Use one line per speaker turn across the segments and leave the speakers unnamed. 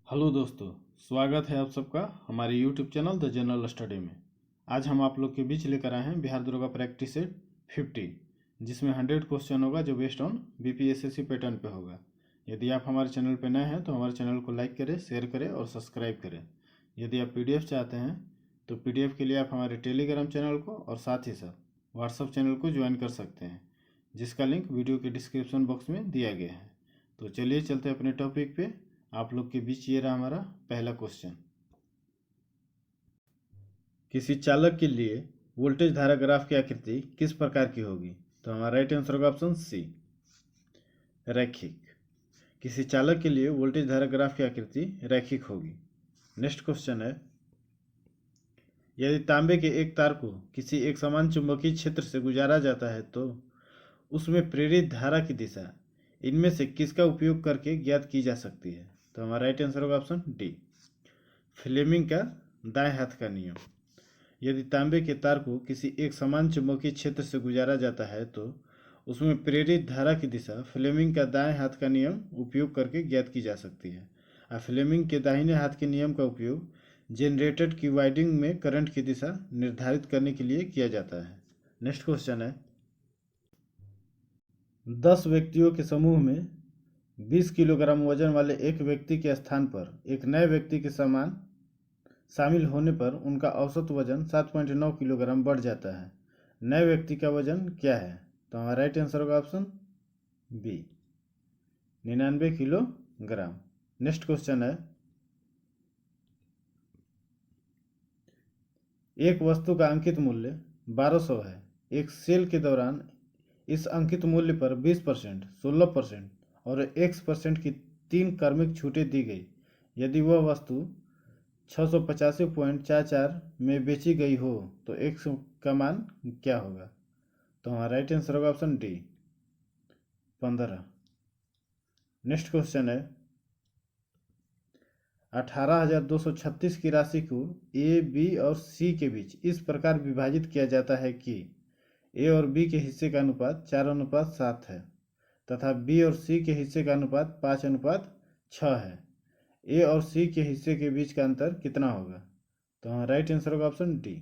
Hello दोस्तों, स्वागत है आप सबका हमारे YouTube channel the general study में। आज हम आप लोग के बीच लेकर आए हैं बिहार दरोगा प्रैक्टिस सेट 50, जिसमें 100 क्वेश्चन होगा जो बेस्ड ऑन बीपीएसएससी पैटर्न पे होगा। यदि आप हमारे चैनल पर नए हैं तो हमारे चैनल को लाइक करें, शेयर करें और सब्सक्राइब करें। यदि आप पीडीएफ चाहते हैं तो पीडीएफ के लिए आप हमारे टेलीग्राम चैनल को और साथ ही साथ व्हाट्सअप चैनल को ज्वाइन कर सकते हैं, जिसका लिंक वीडियो के डिस्क्रिप्शन बॉक्स में दिया गया है। तो चलिए चलते हैं अपने टॉपिक पे। आप लोग के बीच ये रहा हमारा पहला क्वेश्चन। किसी चालक के लिए वोल्टेज धारा ग्राफ की आकृति किस प्रकार की होगी? तो हमारा राइट आंसर होगा ऑप्शन सी, रैखिक। किसी चालक के लिए वोल्टेज धारा ग्राफ की आकृति रैखिक होगी। नेक्स्ट क्वेश्चन है, यदि तांबे के एक तार को किसी एक समान चुंबकीय क्षेत्र से गुजारा जाता है तो उसमें प्रेरित धारा की दिशा इनमें से किसका उपयोग करके ज्ञात की जा सकती है? तो हमारा राइट आंसर होगा ऑप्शन डी, फ्लेमिंग का दाएं हाथ का नियम। यदि तांबे के तार को किसी एक समान चुंबकीय क्षेत्र से गुजारा जाता है तो उसमें प्रेरित धारा की दिशा फ्लेमिंग का दाएं हाथ का नियम उपयोग करके ज्ञात की जा सकती है। और फ्लेमिंग के दाहिने हाथ के नियम का उपयोग जनरेटर की वाइंडिंग में करंट की दिशा निर्धारित करने के लिए किया जाता है। नेक्स्ट क्वेश्चन है, 10 व्यक्तियों के समूह में 20 किलोग्राम वजन वाले एक व्यक्ति के स्थान पर एक नए व्यक्ति के समान शामिल होने पर उनका औसत वजन 7.9 किलोग्राम बढ़ जाता है। नए व्यक्ति का वजन क्या है? तो हमारा राइट आंसर होगा option B, 99 kilogram. Next question है, एक वस्तु का अंकित मूल्य 1200 है। एक सेल के दौरान इस अंकित मूल्य पर 20%, 16% और X% की 3 क्रमिक छूटें दी गई। यदि वह वस्तु 685.44 में बेची गई हो तो X का मान क्या होगा? तो हमारा राइट आंसर होगा ऑप्शन डी, 15। नेक्स्ट क्वेश्चन है, 18,236 की राशि को ए, बी और सी के बीच इस प्रकार विभाजित किया जाता है कि ए और बी के हिस्से का अनुपात 4:7 है तथा बी और सी के हिस्से का अनुपात 5:6 है। ए और सी के हिस्से के बीच का अंतर कितना होगा? तो हमारा राइट आंसर होगा ऑप्शन डी,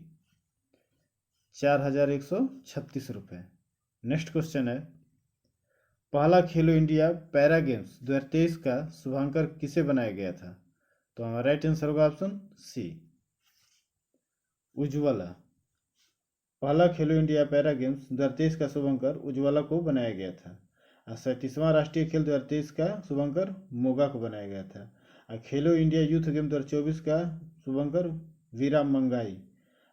4,136 रुपये। नेक्स्ट क्वेश्चन है, पहला खेलो इंडिया पैरा गेम्स 2023 का शुभांकर किसे बनाया गया था? तो हमारा राइट आंसर होगा ऑप्शन सी, उज्ज्वला। पहला खेलो इंडिया पैरा गेम्स 2023 का शुभंकर उज्ज्वला को बनाया गया था। और 37वां राष्ट्रीय खेल 2023 का शुभंकर मोगा को बनाया गया था। और खेलो इंडिया यूथ गेम 2024 का शुभंकर वीरा मंगाई।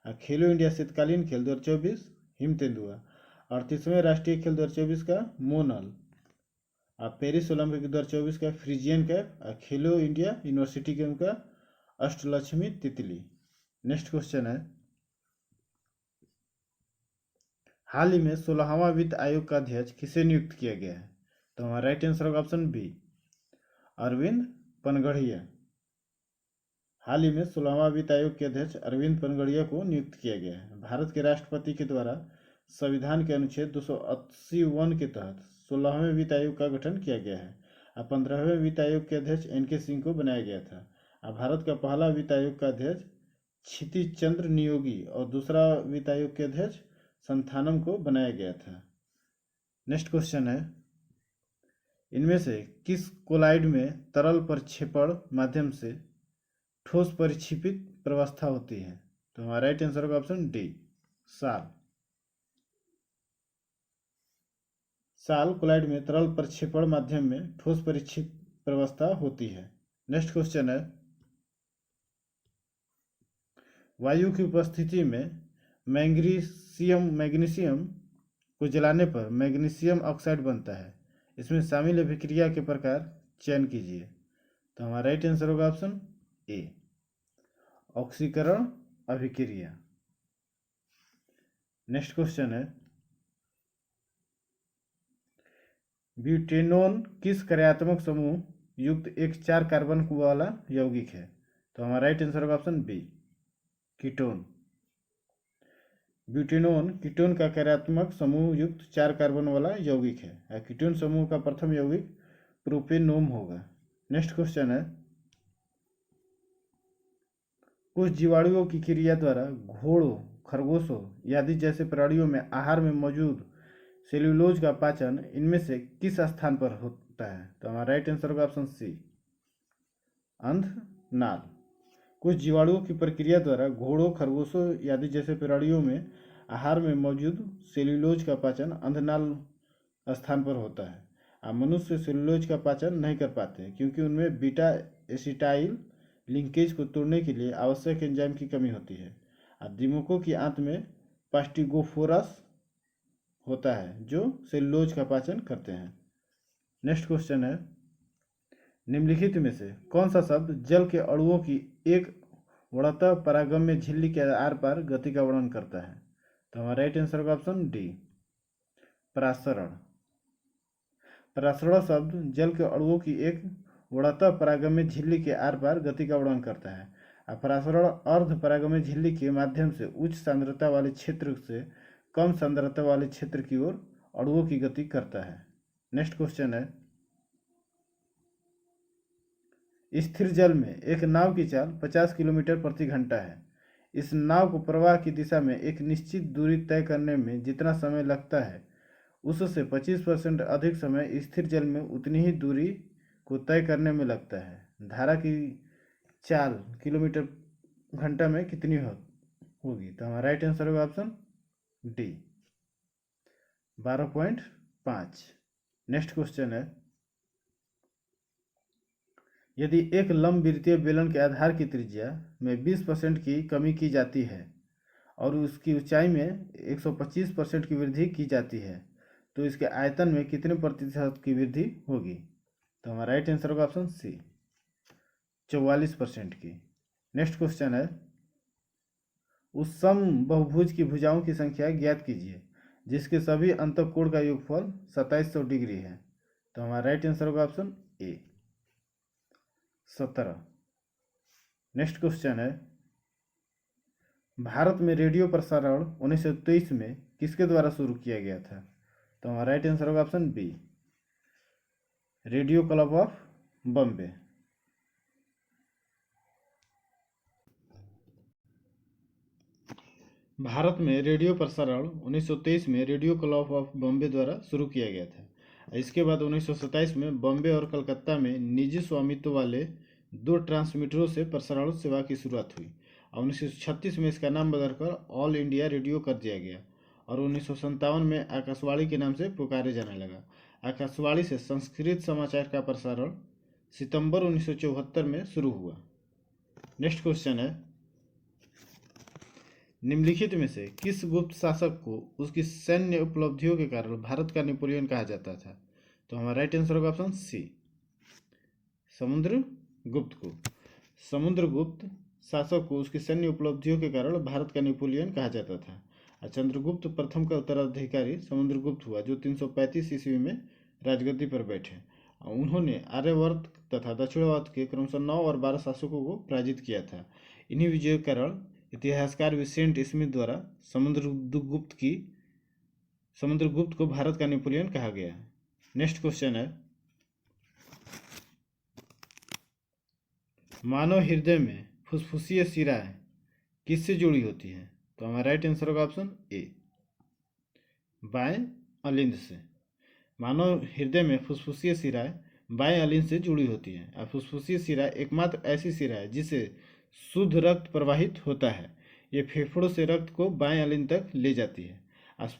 और खेलो इंडिया शीतकालीन खेल 2024 हिम तेंदुआ। और 38वें राष्ट्रीय खेल 2024 का मोनल। और पेरिस ओलंपिक 2024 का फ्रीजियन कैप। और खेलो इंडिया यूनिवर्सिटी गेम का अष्टलक्ष्मी तितली। नेक्स्ट क्वेश्चन है, हाल ही में 16वां वित्त आयोग का अध्यक्ष किसे नियुक्त किया गया है? तो हमारा राइट आंसर होगा ऑप्शन बी, अरविंद पनगढ़िया। हाल ही में 16वां वित्त आयोग के अध्यक्ष अरविंद पनगढ़िया को नियुक्त किया गया है। भारत के राष्ट्रपति के द्वारा संविधान के अनुच्छेद 280(1) के तहत 16वें वित्त आयोग का गठन किया गया है। और 15वें वित्त आयोग के अध्यक्ष NK सिंह को बनाया गया था। और भारत का पहला वित्त आयोग का अध्यक्ष क्षितिज चंद्र नियोगी और दूसरा वित्त आयोग के अध्यक्ष संथानम को बनाया गया था। नेक्स्ट क्वेश्चन है, इनमें से किस कोलाइड में तरल प्रक्षेपण माध्यम से ठोस परिक्षेपित प्रवस्था होती है? तो हमारा राइट आंसर होगा ऑप्शन डी, साल। साल कोलाइड में तरल प्रक्षेपण माध्यम में ठोस परिक्षेपित प्रवस्था होती है। नेक्स्ट क्वेश्चन है, वायु की उपस्थिति में मैग्नीशियम को जलाने पर मैग्नीशियम ऑक्साइड बनता है। इसमें शामिल अभिक्रिया के प्रकार चयन कीजिए। तो हमारा राइट आंसर होगा ऑप्शन ए, ऑक्सीकरण अभिक्रिया। नेक्स्ट क्वेश्चन है, ब्यूटेनोन किस कार्यात्मक समूह युक्त एक 4 कार्बन वाला यौगिक है? तो हमारा राइट आंसर होगा option B, ketone. Butanone ketone का कार्यात्मक समूह युक्त 4 कार्बन वाला यौगिक है। कीटोन समूह का प्रथम यौगिक प्रोपेनोन होगा। नेक्स्ट क्वेश्चन है, कुछ जीवाणुओं की क्रिया द्वारा घोड़ों, खरगोशों आदि जैसे प्राणियों में आहार में मौजूद सेल्यूलोज का पाचन इनमें से किस स्थान पर होता है? तो हमारा राइट आंसर होगा ऑप्शन सी, अंधनाल। कुछ जीवाणुओं की प्रक्रिया द्वारा घोड़ों, खरगोशों आदि जैसे प्राणियों में आहार में मौजूद सेल्यूलोज का पाचन अंधनाल स्थान पर होता है। अब मनुष्य सेल्यूलोज का पाचन नहीं कर पाते क्योंकि उनमें बीटा एसिटाइल लिंकेज को तोड़ने के लिए आवश्यक एंजाइम की कमी होती है। अब दीमकों की आंत में पास्टिगोफोरस होता है जो सेल्यूलोज का पाचन करते हैं। नेक्स्ट क्वेश्चन है, निम्नलिखित में से कौन सा शब्द जल के अणुओं की एक वड़ता परागम्य झिल्ली के आर पार गति का वर्णन करता है? तो हमारा राइट आंसर का ऑप्शन डी, परासरण। परासरण शब्द जल के अणुओं की एक वड़ता परागम्य झिल्ली के आर पार गति का वर्णन करता है। परासरण अर्ध परागम्य झिल्ली के माध्यम से उच्च सांद्रता वाले क्षेत्र से कम सांद्रता वाले क्षेत्र की ओर अणुओं की गति करता है। नेक्स्ट क्वेश्चन है, स्थिर जल में एक नाव की चाल 50 किलोमीटर प्रति घंटा है। इस नाव को प्रवाह की दिशा में एक निश्चित दूरी तय करने में जितना समय लगता है उससे 25% अधिक समय स्थिर जल में उतनी ही दूरी को तय करने में लगता है। धारा की चाल किलोमीटर घंटा में कितनी होगी? तो हमारा राइट आंसर होगा ऑप्शन डी, 12.5। नेक्स्ट क्वेश्चन है, यदि एक लंबवृत्तीय बेलन के आधार की त्रिज्या में 20% की कमी की जाती है और उसकी ऊंचाई में 125% की वृद्धि की जाती है तो इसके आयतन में कितने प्रतिशत की वृद्धि होगी? तो हमारा राइट आंसर होगा ऑप्शन सी, 44% की। नेक्स्ट क्वेश्चन है, उस सम बहुभुज की भुजाओं की संख्या ज्ञात कीजिए जिसके सभी अंतःकोण का योगफल 2700 डिग्री है। तो हमारा राइट आंसर होगा ऑप्शन ए, 17। नेक्स्ट क्वेश्चन है, भारत में रेडियो प्रसारण 1923 में किसके द्वारा शुरू किया गया था? तो हमारा राइट आंसर होगा option B, radio club of Bombay. Bharat में रेडियो प्रसारण 1923 में रेडियो क्लब ऑफ बॉम्बे द्वारा शुरू किया गया था। इसके बाद 1927 में बॉम्बे और कलकत्ता में निजी स्वामित्व वाले 2 ट्रांसमीटरों से प्रसारण सेवा की शुरुआत हुई। 1936 में इसका नाम बदलकर ऑल इंडिया रेडियो कर दिया गया और 1957 में आकाशवाणी के नाम से पुकारे जाने लगा। आकाशवाणी से संस्कृत समाचार का प्रसारण सितंबर 1974 में शुरू हुआ। नेक्स्ट क्वेश्चन है, निम्नलिखित में से किस गुप्त शासक को उसकी सैन्य उपलब्धियों के कारण भारत का नेपोलियन कहा जाता था? तो हमारा राइट आंसर होगा ऑप्शन सी, समुद्रगुप्त को। समुद्रगुप्त शासक को उसकी सैन्य उपलब्धियों के कारण भारत का नेपोलियन कहा जाता था। चंद्रगुप्त प्रथम का उत्तराधिकारी समुद्रगुप्त हुआ जो 335 ईस्वी में राजगद्दी पर बैठे। उन्होंने आर्यवर्त तथा दक्षिणावर्त के क्रमशः 9 और 12 शासकों को पराजित किया था। इन्हीं विजयों के कारण इतिहासकार विसेंट स्मिथ द्वारा समुद्रगुप्त को भारत का नेपोलियन कहा गया। नेक्स्ट क्वेश्चन है, मानव हृदय में फुसफुसीय शिराएं किससे जुड़ी होती हैं? तो हमारा राइट आंसर होगा ऑप्शन ए, बाएं अलिंद से। मानव हृदय में फुसफुसीय शिराएं बाएं अलिंद से जुड़ी होती हैं। और फुसफुसीय शिरा एकमात्र ऐसी शिरा है जिसे शुद्ध रक्त प्रवाहित होता है। ये फेफड़ों से रक्त को बाएं अलिंद तक ले जाती है।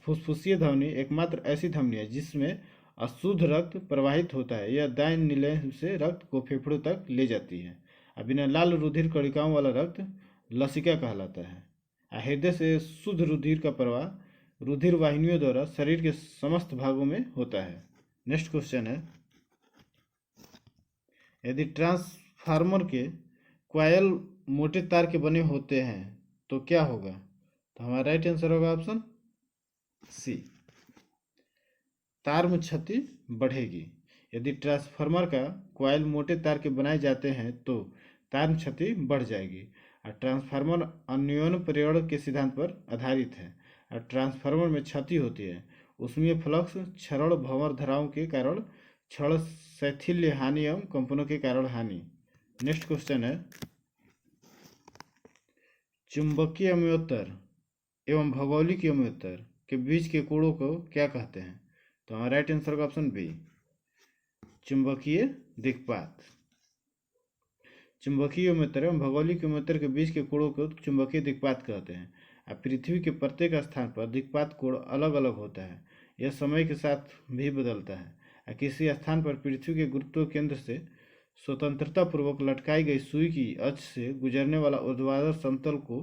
फुसफुसीय धमनी एकमात्र ऐसी धमनी है जिसमें अशुद्ध रक्त प्रवाहित होता है। यह दाएं निलय से रक्त को फेफड़ों तक ले जाती है। बिना लाल रुधिर कणिकाओं वाला रक्त लसिका कहलाता है। हृदय से शुद्ध रुधिर का प्रवाह रुधिर वाहिनियों द्वारा शरीर के समस्त भागों में होता है। नेक्स्ट क्वेश्चन है, यदि ट्रांसफार्मर के कॉयल मोटे तार के बने होते हैं तो क्या होगा? तो हमारा राइट आंसर होगा ऑप्शन सी, तार में क्षति बढ़ेगी। यदि ट्रांसफार्मर का कॉयल मोटे तार के बनाए जाते हैं तो तार में क्षति बढ़ जाएगी। और ट्रांसफार्मर अन्योन्य प्रेरण के सिद्धांत पर आधारित है। और ट्रांसफार्मर में क्षति होती है उसमें फ्लक्स क्षरण भंवर धाराओं के कारण क्षण शैथिल्य हानि एवं कंपनों के कारण हानि। नेक्स्ट क्वेश्चन है, चुंबकीय अम्योत्तर एवं भौगोलिक अम्योत्तर के बीच के कोणों को क्या कहते हैं? तो हमारा राइट आंसर का ऑप्शन बी, चुंबकीय दिक्पात। चुंबकीय अम्योत्तर एवं भौगोलिक अम्योत्तर के बीच के कोणों को चुंबकीय दिक्पात कहते हैं। अब पृथ्वी के प्रत्येक स्थान पर दिक्पात कोण अलग अलग होता है। यह समय के साथ भी बदलता है। किसी स्थान पर पृथ्वी के गुरुत्व केंद्र से स्वतंत्रता पूर्वक लटकाई गई सुई की अक्ष से गुजरने वाला ऊर्ध्वाधर समतल को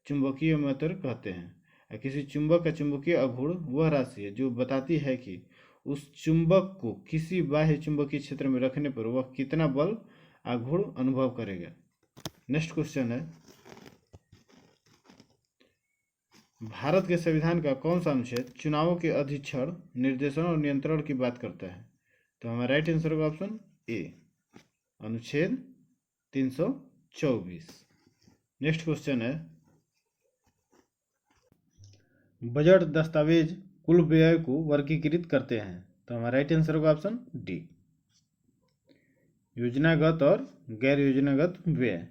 चुंबकीय अम्योत्तर कहते हैं। किसी चुंबक का चुंबकीय आघूर्ण वह राशि है जो बताती है कि उस चुंबक को किसी बाह्य चुंबकीय क्षेत्र में रखने पर वह कितना बल आघूर्ण अनुभव करेगा। नेक्स्ट क्वेश्चन है, भारत के संविधान का कौन सा अनुच्छेद चुनावों के अधिक्षण, निर्देशन और नियंत्रण की बात करता है? तो हमारा राइट आंसर होगा ऑप्शन ए, अनुच्छेद 324। नेक्स्ट क्वेश्चन है, बजट दस्तावेज कुल व्यय को वर्गीकृत करते हैं। तो हमारा राइट आंसर होगा ऑप्शन डी, योजनागत और गैर योजनागत व्यय।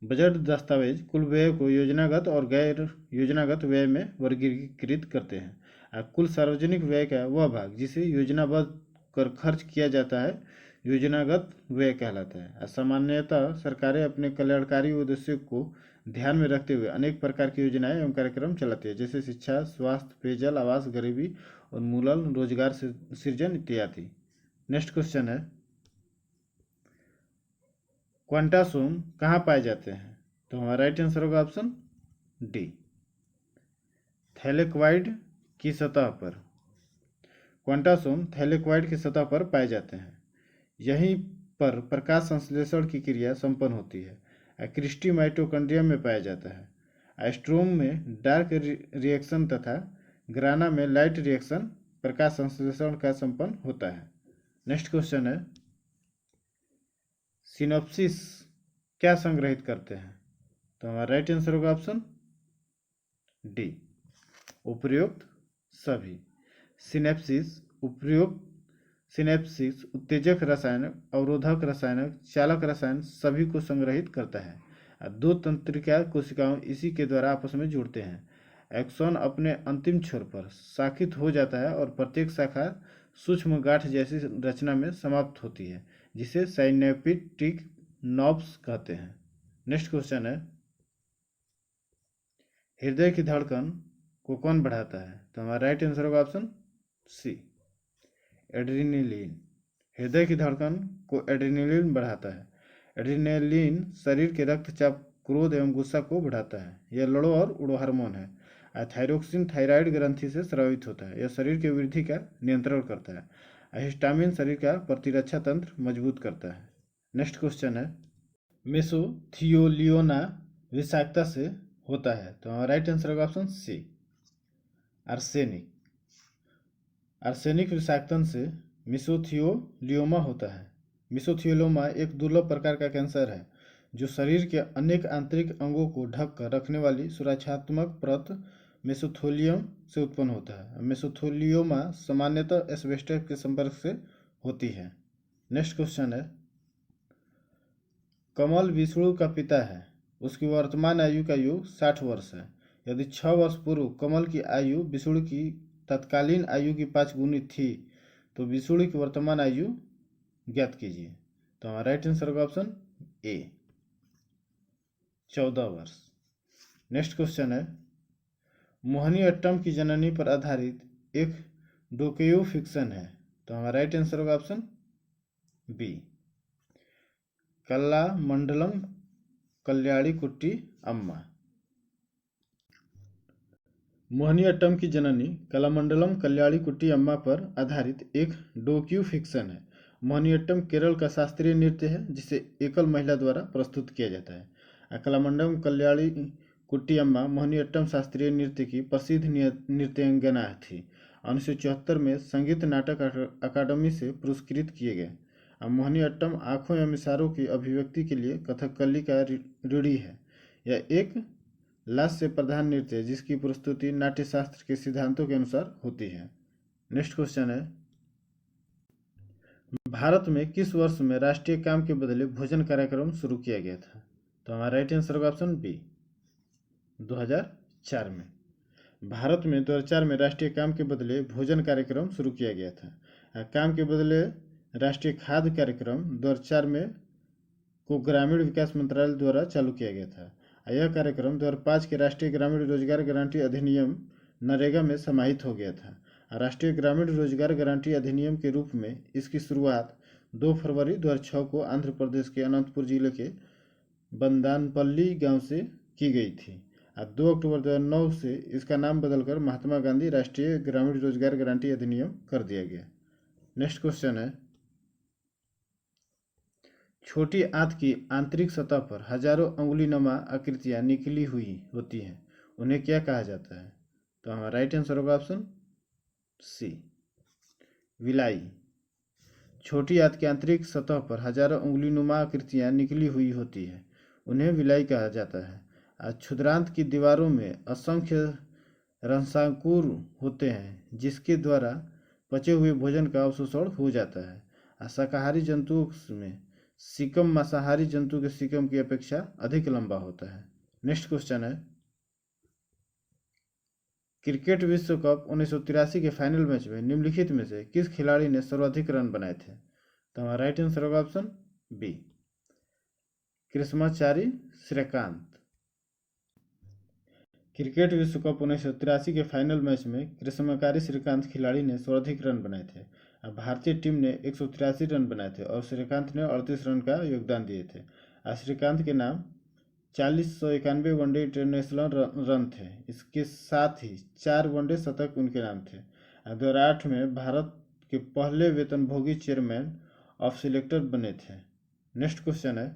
बजट दस्तावेज कुल व्यय को योजनागत और गैर योजनागत व्यय में वर्गीकृत करते हैं। कुल सार्वजनिक व्यय का वह भाग जिसे योजनाबद्ध कर खर्च किया जाता है योजनागत व्यय कहलाता है। सामान्यतः सरकारें अपने कल्याणकारी उद्देश्यों को ध्यान में रखते हुए अनेक प्रकार की योजनाएं एवं कार्यक्रम चलाती है, जैसे शिक्षा, स्वास्थ्य, पेयजल, आवास, गरीबी उन्मूलन, रोजगार सृजन इत्यादि। नेक्स्ट क्वेश्चन है, क्वांटासोम कहाँ पाए जाते हैं? तो हमारा राइट आंसर होगा ऑप्शन डी, थैलेक्वाइड की सतह पर। क्वांटासोम थैलेक्वाइड की सतह पर पाए जाते हैं। यहीं पर प्रकाश संश्लेषण की क्रिया संपन्न होती है। क्रिस्टी माइटोकॉन्ड्रिया में पाया जाता है। स्ट्रोम में डार्क रिएक्शन तथा ग्राना में लाइट रिएक्शन प्रकाश संश्लेषण का संपन्न होता है। नेक्स्ट क्वेश्चन है, सिनॉप्सिस क्या संग्रहित करते हैं? तो हमारा राइट आंसर होगा ऑप्शन डी, उपयुक्त सभी। सिनेप्सिस उपयुक्त सिनेप्सिस उत्तेजक रसायन, अवरोधक रसायन, चालक रसायन सभी को संग्रहित करता है। दो तंत्रिका कोशिकाओं इसी के द्वारा आपस में जुड़ते हैं। एक्सॉन अपने अंतिम छोर पर शाखित हो जाता है और प्रत्येक शाखा सूक्ष्म गांठ जैसी रचना में समाप्त होती है, जिसे साइनेप्टिक नॉब्स कहते हैं। नेक्स्ट क्वेश्चन है, हृदय की धड़कन को कौन बढ़ाता है? तो हमारा राइट आंसर होगा ऑप्शन सी, एड्रेनलिन। हृदय की धड़कन को एड्रेनलिन बढ़ाता है। एड्रेनलिन शरीर के रक्तचाप, क्रोध एवं गुस्सा को बढ़ाता है। यह लड़ो और उड़ो हार्मोन है। थायरोक्सिन थायराइड ग्रंथि से स्रावित होता है। यह शरीर की वृद्धि का नियंत्रण करता है। हिस्टामिन शरीर का प्रतिरक्षा तंत्र मजबूत करता है। नेक्स्ट क्वेश्चन है, मेसोथियोलियोना विषाक्तता से होता है। तो हमारा राइट आंसर होगा ऑप्शन सी, आर्सेनिक। आर्सेनिक विषाक्तन से मेसोथियोलियोमा होता है। मेसोथियोलियोमा एक दुर्लभ प्रकार का कैंसर है जो शरीर के अनेक आंतरिक अंगों को ढक कर रखने वाली सुरक्षात्मक परत मेसोथोलियम से उत्पन्न होता है। मेसोथोलियोमा सामान्यतः एस्बेस्टस के संपर्क से होती है। नेक्स्ट क्वेश्चन है, कमल विष्णु का पिता है, उसकी वर्तमान आयु का योग 60 वर्ष है। यदि 6 वर्ष पूर्व कमल की आयु विष्णु की तत्कालीन आयु की 5 गुनी थी तो विष्णु की वर्तमान आयु ज्ञात कीजिए। तो हमारा राइट आंसर होगा ऑप्शन ए, 14 वर्ष। नेक्स्ट क्वेश्चन है, मोहिनीअट्टम की जननी पर आधारित एक डोकेयू फिक्शन है। तो हमारा राइट आंसर होगा ऑप्शन बी, कलामंडलम कल्याणी कुट्टी अम्मा। मोहिनीअट्टम की जननी कलामंडलम कल्याणी कुट्टी अम्मा पर आधारित एक डोक्यू फिक्शन है। मोहिनीअट्टम केरल का शास्त्रीय नृत्य है जिसे एकल महिला द्वारा प्रस्तुत किया जाता है। कलामंडलम कल्याणी कुट्टी अम्मा मोहिनीअट्टम शास्त्रीय नृत्य की प्रसिद्ध नृत्यांगना थी। 1974 में संगीत नाटक अकादमी से पुरस्कृत किए गए। मोहिनीअट्टम आँखों एवं इशारों की अभिव्यक्ति के लिए कथकली का रूढ़ि है। यह एक लास्य प्रधान नृत्य है जिसकी प्रस्तुति नाट्यशास्त्र के सिद्धांतों के अनुसार होती है। नेक्स्ट क्वेश्चन है, भारत में किस वर्ष में राष्ट्रीय काम के बदले भोजन कार्यक्रम शुरू किया गया था? तो हमारा राइट आंसर होगा ऑप्शन बी, 2004 में। भारत में 2004 में राष्ट्रीय काम के बदले भोजन कार्यक्रम शुरू किया गया था। काम के बदले राष्ट्रीय खाद्य कार्यक्रम 2004 में को ग्रामीण विकास मंत्रालय द्वारा चालू किया गया था। यह कार्यक्रम 2005 के राष्ट्रीय ग्रामीण रोजगार गारंटी अधिनियम नरेगा में समाहित हो गया था। राष्ट्रीय ग्रामीण रोजगार गारंटी अधिनियम के रूप में इसकी शुरुआत 2 फरवरी 2006 को आंध्र प्रदेश के अनंतपुर जिले के बंदानपल्ली गांव से की गई थी। 2 अक्टूबर 2009 से इसका नाम बदलकर महात्मा गांधी राष्ट्रीय ग्रामीण रोजगार गारंटी अधिनियम कर दिया गया। नेक्स्ट क्वेश्चन है, छोटी आंत की आंतरिक सतह पर हजारों अंगुलीनुमा आकृतियां निकली हुई होती हैं, उन्हें क्या कहा जाता है? तो हमारा राइट आंसर होगा ऑप्शन सी, विलाई। छोटी आंत की आंतरिक सतह पर हजारों अंगुलीनुमा आकृतियां निकली हुई होती है, उन्हें विलाई कहा जाता है। क्षुद्रांत की दीवारों में असंख्य रंध्रांकुर होते हैं जिसके द्वारा पचे हुए भोजन का अवशोषण हो जाता है। शाकाहारी जंतुओं में सीकम मांसाहारी जंतु के सीकम की अपेक्षा अधिक लंबा होता है। नेक्स्ट क्वेश्चन है, क्रिकेट विश्व कप 1983 के फाइनल मैच में निम्नलिखित में से किस खिलाड़ी ने सर्वाधिक रन बनाए थे? तो हमारा राइट आंसर होगा option B, Krishnamachari Shrikant. Cricket विश्व कप 1983 के फाइनल मैच में कृष्णाचारी श्रीकांत खिलाड़ी ने सर्वाधिक रन बनाए थे। भारतीय टीम ने 183 रन बनाए थे और श्रीकांत ने 38 रन का योगदान दिए थे। श्रीकांत के नाम 4091 वनडे इंटरनेशनल रन थे। इसके साथ ही 4 वनडे शतक उनके नाम थे। 2008 में भारत के पहले वेतनभोगी चेयरमैन ऑफ सिलेक्टर बने थे। नेक्स्ट क्वेश्चन है,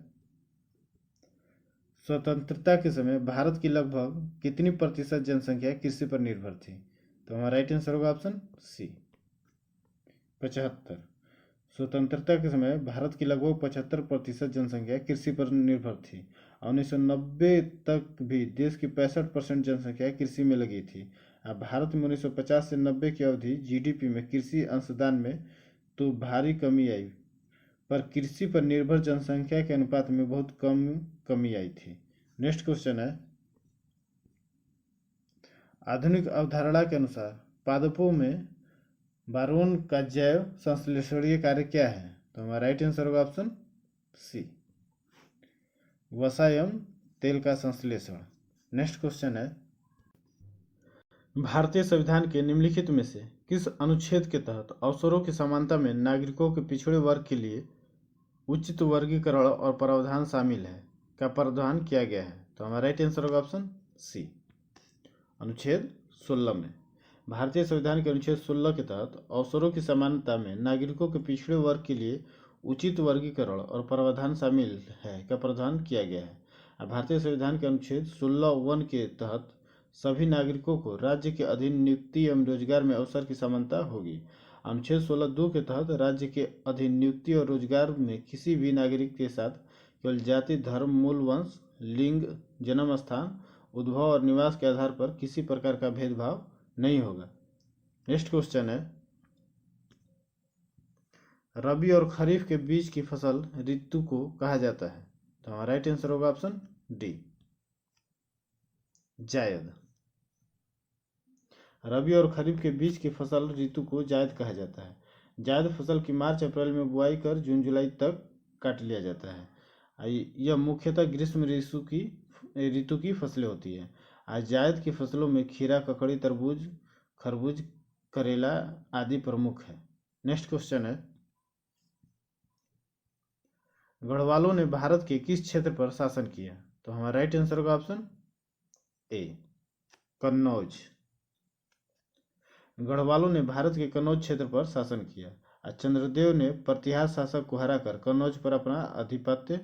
स्वतंत्रता के समय भारत की लगभग कितनी प्रतिशत जनसंख्या कृषि पर निर्भर थी? तो हमारा राइट आंसर होगा ऑप्शन सी, 75। स्वतंत्रता के समय भारत की लगभग 75% जनसंख्या कृषि पर निर्भर थी। 1990 तक भी देश की 65% जनसंख्या कृषि में लगी थी। भारत में 1950 से 90 की अवधि जीडीपी में कृषि अंशदान में तो भारी कमी आई, पर कृषि पर निर्भर जनसंख्या के अनुपात में बहुत कम कमी आई थी। नेक्स्ट क्वेश्चन है, आधुनिक अवधारणा के अनुसार पादपों में बोरोन का जैव संश्लेषणीय कार्य क्या है? तो हमारा राइट आंसर होगा ऑप्शन सी, वसा एवं तेल का संश्लेषण। नेक्स्ट क्वेश्चन है, भारतीय संविधान के निम्नलिखित में से किस अनुच्छेद के तहत अवसरों की समानता में नागरिकों के पिछड़े वर्ग के लिए उचित वर्गीकरण और प्रावधान शामिल है का प्रावधान किया गया है? तो हमारा राइट आंसर होगा ऑप्शन सी, अनुच्छेद 16 में। भारतीय संविधान के अनुच्छेद 16 के तहत अवसरों की समानता में नागरिकों के पिछड़े वर्ग के लिए उचित वर्गीकरण और प्रावधान शामिल है का प्रावधान किया गया है। भारतीय संविधान के अनुच्छेद 16(1) के तहत सभी नागरिकों को राज्य के अधीन नियुक्ति एवं रोजगार में अवसर की समानता होगी। अनुच्छेद 16(2) के तहत राज्य के अधीन नियुक्ति और रोजगार में किसी भी नागरिक के साथ केवल जाति, धर्म, मूल वंश, लिंग, जन्म स्थान, उद्भव और निवास के आधार पर किसी प्रकार का भेदभाव नहीं होगा। नेक्स्ट क्वेश्चन है, रबी और खरीफ के बीच की फसल ऋतु को कहा जाता है? तो हमारा राइट आंसर होगा ऑप्शन डी, जायद। रबी और खरीफ के बीच की फसल ऋतु को जायद कहा जाता है। जायद फसल की मार्च अप्रैल में बुआई कर जून जुलाई तक काट लिया जाता है। यह मुख्यतः ग्रीष्म ऋतु की फसलें होती है। जायद की फसलों में खीरा, ककड़ी, तरबूज, खरबूज, करेला आदि प्रमुख है। नेक्स्ट क्वेश्चन है, गढ़वालों ने भारत के किस क्षेत्र पर शासन किया? तो हमारा राइट आंसर होगा ऑप्शन ए, कन्नौज। गढ़वालों ने भारत के कन्नौज क्षेत्र पर शासन किया। चंद्रदेव ने प्रतिहार शासक को हराकर कन्नौज पर अपना आधिपत्य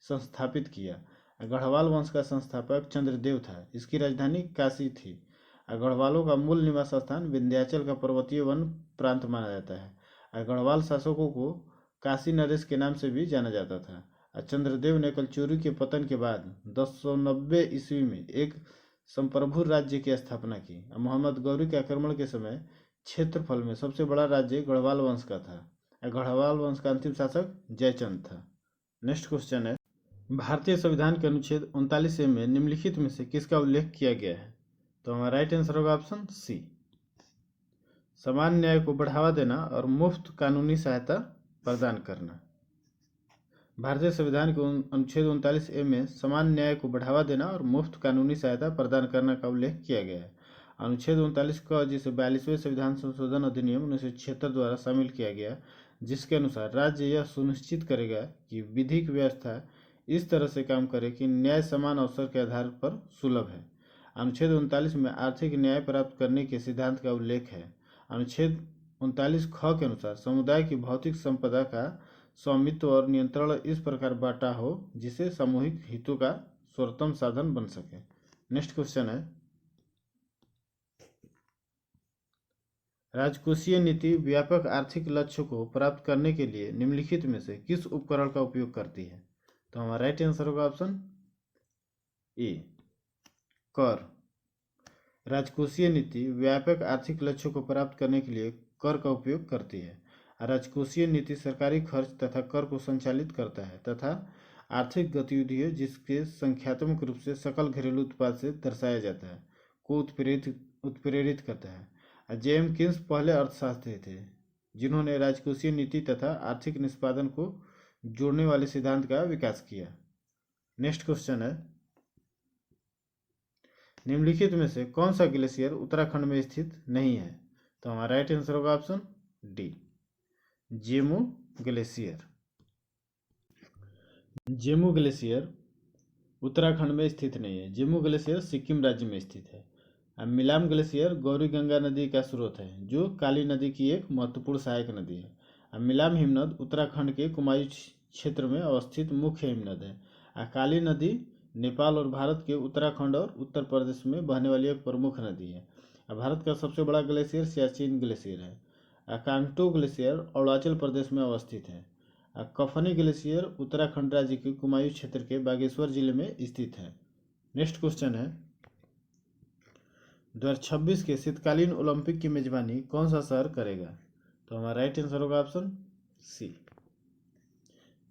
संस्थापित किया। गढ़वाल वंश का संस्थापक चंद्रदेव था। इसकी राजधानी काशी थी। गढ़वालों का मूल निवास स्थान विंध्याचल का पर्वतीय वन प्रांत माना जाता है। गढ़वाल शासकों को काशी नरेश के नाम से भी जाना जाता था। चंद्रदेव ने कलचुरी के पतन के बाद 1090 ईस्वी में एक संप्रभु राज्य की स्थापना की। मोहम्मद गौरी के आक्रमण के समय क्षेत्रफल में सबसे बड़ा राज्य गढ़वाल वंश का था। गढ़वाल वंश का अंतिम शासक जयचंद था। नेक्स्ट क्वेश्चन है, भारतीय संविधान के अनुच्छेद 39A में निम्नलिखित में से किसका उल्लेख किया गया है? तो हमारा राइट आंसर होगा ऑप्शन सी, समान न्याय को बढ़ावा देना और मुफ्त कानूनी सहायता प्रदान करना। भारतीय संविधान के अनुच्छेद 39A में समान न्याय को बढ़ावा देना और मुफ्त कानूनी सहायता प्रदान करने का उल्लेख किया गया है। अनुच्छेद 39 का, जिसे 42वें संविधान संशोधन अधिनियम 1976 द्वारा शामिल किया गया, जिसके अनुसार राज्य यह सुनिश्चित करेगा कि विधिक व्यवस्था इस तरह से काम करे कि न्याय समान अवसर के आधार पर सुलभ है। अनुच्छेद 39 में आर्थिक न्याय प्राप्त करने के सिद्धांत का उल्लेख है। अनुच्छेद 39 ख के अनुसार समुदाय की भौतिक संपदा का स्वामित्व और नियंत्रण इस प्रकार बांटा हो जिसे सामूहिक हितों का सर्वोत्तम साधन बन सके। नेक्स्ट क्वेश्चन है, राजकोषीय नीति व्यापक आर्थिक लक्ष्य को प्राप्त करने के लिए निम्नलिखित में से किस उपकरण का उपयोग करती है? तो हमारा राइट आंसर होगा ऑप्शन ए, कर। राजकोषीय नीति व्यापक आर्थिक लक्ष्यों को प्राप्त करने के लिए कर का उपयोग करती है। राजकोषीय नीति सरकारी खर्च तथा कर को संचालित करता है तथा आर्थिक गतिविधियों, जिसके संख्यात्मक रूप से सकल घरेलू उत्पाद से दर्शाया जाता है, को उत्प्रेरित करता है। जेएम किन्स पहले अर्थशास्त्री थे जिन्होंने राजकोषीय नीति तथा आर्थिक निष्पादन को जोड़ने वाले सिद्धांत का विकास किया। नेक्स्ट क्वेश्चन है, निम्नलिखित में से कौन सा ग्लेशियर उत्तराखंड में स्थित नहीं है? तो हमारा राइट आंसर होगा option D, Zemu glacier. Zemu glacier Uttarakhand में स्थित नहीं है। जेमू ग्लेशियर सिक्किम राज्य में स्थित है। मिलाम ग्लेशियर गौरी गंगा नदी का स्रोत है, जो काली नदी की एक महत्वपूर्ण सहायक नदी है। मिलाम हिमनद उत्तराखंड के कुमायूं क्षेत्र में अवस्थित मुख्य हिमनद है। काली नदी नेपाल और भारत के उत्तराखंड और उत्तर प्रदेश में बहने वाली एक प्रमुख नदी है। भारत का सबसे बड़ा ग्लेशियर सियाचिन ग्लेशियर है। कांगटो ग्लेशियर अरुणाचल प्रदेश में अवस्थित है। कफनी ग्लेशियर उत्तराखंड राज्य के कुमायूं क्षेत्र के बागेश्वर जिले में स्थित है। नेक्स्ट क्वेश्चन है, 2026 के शीतकालीन ओलंपिक की मेजबानी कौन सा शहर करेगा? तो हमारा राइट आंसर होगा ऑप्शन सी,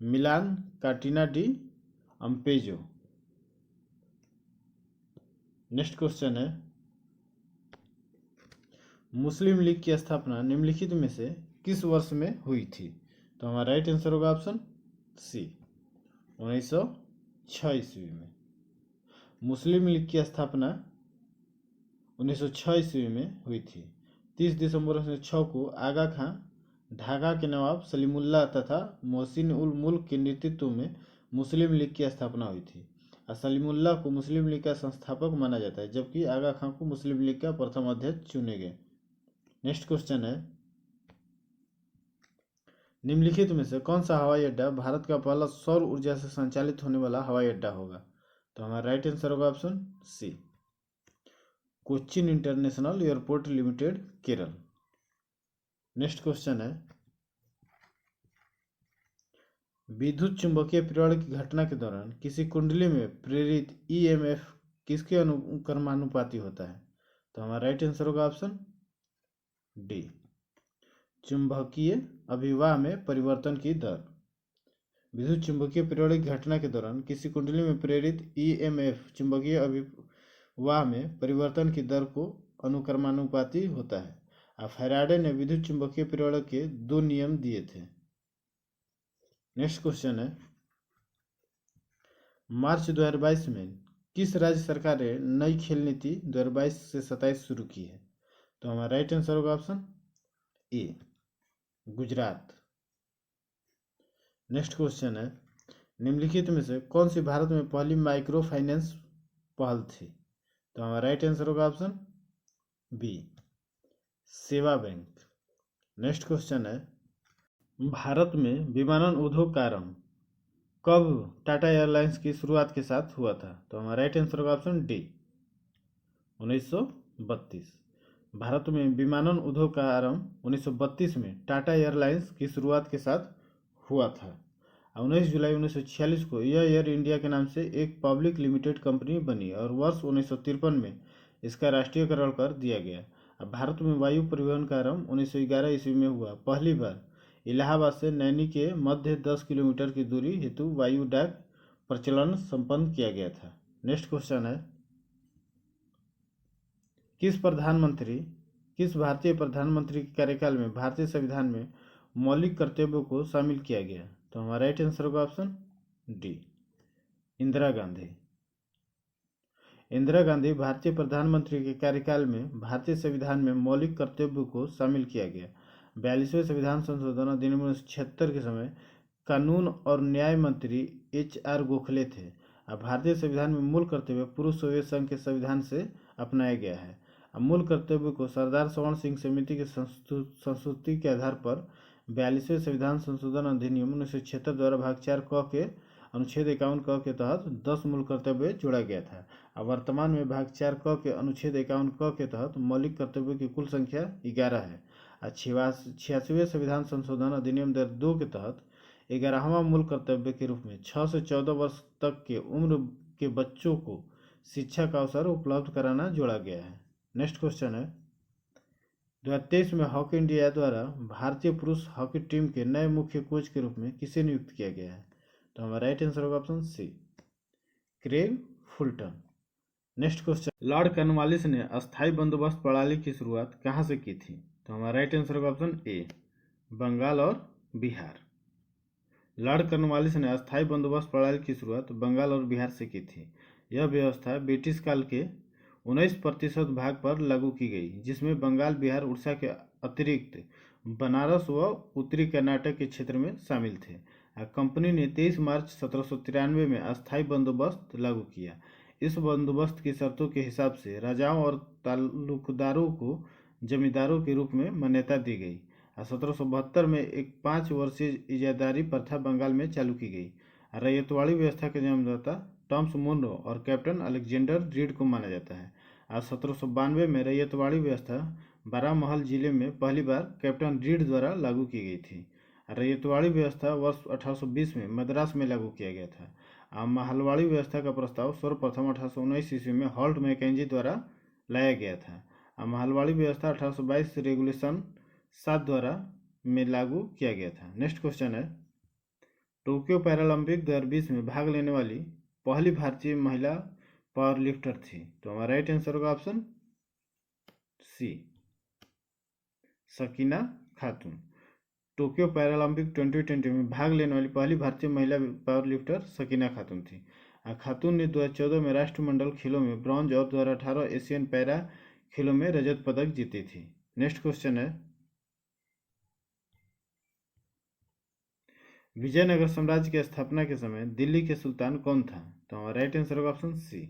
मिलान कार्टिना डी अम्पेजो। नेक्स्ट क्वेश्चन है, मुस्लिम लीग की स्थापना निम्नलिखित में से किस वर्ष में हुई थी? तो हमारा राइट आंसर होगा ऑप्शन सी, 1906 ईस्वी में। मुस्लिम लीग की स्थापना 1906 ईस्वी में हुई थी। 30 दिसंबर 1906 को आगा खां, ढाका के नवाब सलीमुल्लाह तथा मोहसिन उल मुल्क के नेतृत्व में मुस्लिम लीग की स्थापना हुई थी। सलीमुल्लाह को मुस्लिम लीग का संस्थापक माना जाता है, जबकि आगा खां को मुस्लिम लीग का प्रथम अध्यक्ष चुने गए। नेक्स्ट क्वेश्चन है, निम्नलिखित में से कौन सा हवाई अड्डा भारत का पहला सौर ऊर्जा से संचालित होने वाला हवाई अड्डा होगा? तो हमारा राइट आंसर होगा option C, Cochin international airport limited, Kerala. Next question है, विद्युत चुंबकीय प्रेरण की घटना के दौरान किसी कुंडली में प्रेरित ईएमएफ किसके अनुक्रमानुपाती होता है? तो हमारा राइट आंसर होगा ऑप्शन डी, चुंबकीय अभिवाह में परिवर्तन की दर। विद्युत चुंबकीय प्रेरण की घटना के दौरान किसी कुंडली में प्रेरित ईएमएफ चुंबकीय अभिवाह में परिवर्तन की दर को अनुक्रमानुपाती होता है। फैराडे ने विद्युत चुंबकीय प्रेरण के 2 नियम दिए थे। नेक्स्ट क्वेश्चन है, मार्च 2022 में किस राज्य सरकार ने नई खेल नीति 2022 से 27 शुरू की है? तो हमारा राइट आंसर होगा ऑप्शन ए, गुजरात। नेक्स्ट क्वेश्चन है, निम्नलिखित में से कौन सी भारत में पहली माइक्रो फाइनेंस पहल थी? तो हमारा राइट आंसर होगा ऑप्शन बी, सेवा बैंक। नेक्स्ट क्वेश्चन है, भारत में विमानन उद्योग का आरंभ कब टाटा एयरलाइंस की शुरुआत के साथ हुआ था? तो हमारा राइट आंसर होगा ऑप्शन डी, 1932। भारत में विमानन उद्योग का आरंभ 1932 में टाटा एयरलाइंस की शुरुआत के साथ हुआ था। 19 जुलाई 1946 को यह एयर इंडिया के नाम से एक पब्लिक लिमिटेड कंपनी बनी और वर्ष 1953 में इसका राष्ट्रीयकरण कर दिया गया। अब भारत में वायु परिवहन का आरंभ 1911 ईस्वी में हुआ। पहली बार इलाहाबाद से नैनी के मध्य 10 किलोमीटर की दूरी हेतु वायु डाक प्रचलन संपन्न किया गया था। नेक्स्ट क्वेश्चन है, किस भारतीय प्रधानमंत्री के कार्यकाल में भारतीय संविधान में मौलिक कर्तव्यों को शामिल किया गया? तो हमारा राइट आंसर होगा ऑप्शन डी, इंदिरा गांधी। इंदिरा गांधी भारतीय प्रधानमंत्री के कार्यकाल में भारतीय संविधान में मौलिक कर्तव्यों को शामिल किया गया। 42वें संविधान संशोधन अधिनियम 1976 के समय कानून और न्याय मंत्री HR गोखले थे। अब भारतीय संविधान में मूल कर्तव्य पूर्व सोवियत संघ के संविधान से अपनाया गया है। अब मूल कर्तव्य को सरदार स्वर्ण सिंह समिति की संस्तुति के आधार पर 42वें संविधान संशोधन अधिनियम 1976 द्वारा भाग 4 क के अनुच्छेद 51 क के तहत 10 मूल कर्तव्य जोड़ा गया था। अब वर्तमान में भाग 4 क के अनुच्छेद 51 क के तहत मौलिक कर्तव्यों की कुल संख्या 11 है। 86वें संविधान संशोधन अधिनियम 2 के तहत 11वां मूल कर्तव्य के रूप में 6 से 14 वर्ष तक के उम्र के बच्चों को शिक्षा का अवसर उपलब्ध कराना जोड़ा गया है। नेक्स्ट क्वेश्चन है, 2023 में हॉकी इंडिया द्वारा भारतीय पुरुष हॉकी टीम के नए मुख्य कोच के रूप में किसे नियुक्त किया गया है? तो हमारा राइट आंसर होगा option C, Craig Fulton. Next question, Lord Cornwallis ने अस्थायी बंदोबस्त प्रणाली की शुरुआत कहाँ से की थी? तो हमारा राइट आंसर होगा ऑप्शन ए, बंगाल और बिहार। लॉर्ड कॉर्नवालिस ने अस्थायी बंदोबस्त प्रणाली की शुरुआत बंगाल और बिहार से की थी। यह व्यवस्था ब्रिटिश काल के 19% भाग पर लागू की गई, जिसमें बंगाल, बिहार, उड़ीसा के अतिरिक्त बनारस व उत्तरी कर्नाटक के क्षेत्र में शामिल थे। कंपनी ने 23 मार्च 1793 में अस्थायी बंदोबस्त लागू किया। इस बंदोबस्त की शर्तों के हिसाब से राजाओं और तालुकदारों को जमींदारों के रूप में मान्यता दी गई। 1772 में एक 5 वर्षीय इजादारी प्रथा बंगाल में चालू की गई। रैयतवाड़ी व्यवस्था के जन्मदाता टॉमस मुनरो और कैप्टन अलेक्जेंडर रीड को माना जाता है। आज 1792 में रैयतवाड़ी व्यवस्था बारामहल जिले में पहली बार कैप्टन रीड द्वारा लागू की गई थी। रैयतवाड़ी व्यवस्था वर्ष 1820 में मद्रास में लागू किया गया था। महलवाड़ी व्यवस्था का प्रस्ताव सर्वप्रथम 1819 ईस्वी में हॉल्ट मैकेंजी द्वारा लाया गया था। महलवाड़ी व्यवस्था 1822 रेगुलेशन 7 द्वारा में लागू किया गया था। नेक्स्ट क्वेश्चन है, टोक्यो पैरालंपिक 2020 में भाग लेने वाली पहली भारतीय महिला पावर लिफ्टर थी। तो हमारा राइट आंसर होगा ऑप्शन सी, सकीना खातून। टोक्यो पैरालंपिक 2020 में भाग लेने वाली पहली भारतीय महिला पावर लिफ्टर सकीना खातून थी। खातून ने 2014 में राष्ट्रमंडल खेलों में ब्रॉन्ज और 2018 एशियन पैरा खेलों में रजत पदक जीती थी। नेक्स्ट क्वेश्चन है, विजयनगर साम्राज्य की स्थापना के समय दिल्ली के सुल्तान कौन था? तो हमारा राइट आंसर होगा ऑप्शन सी,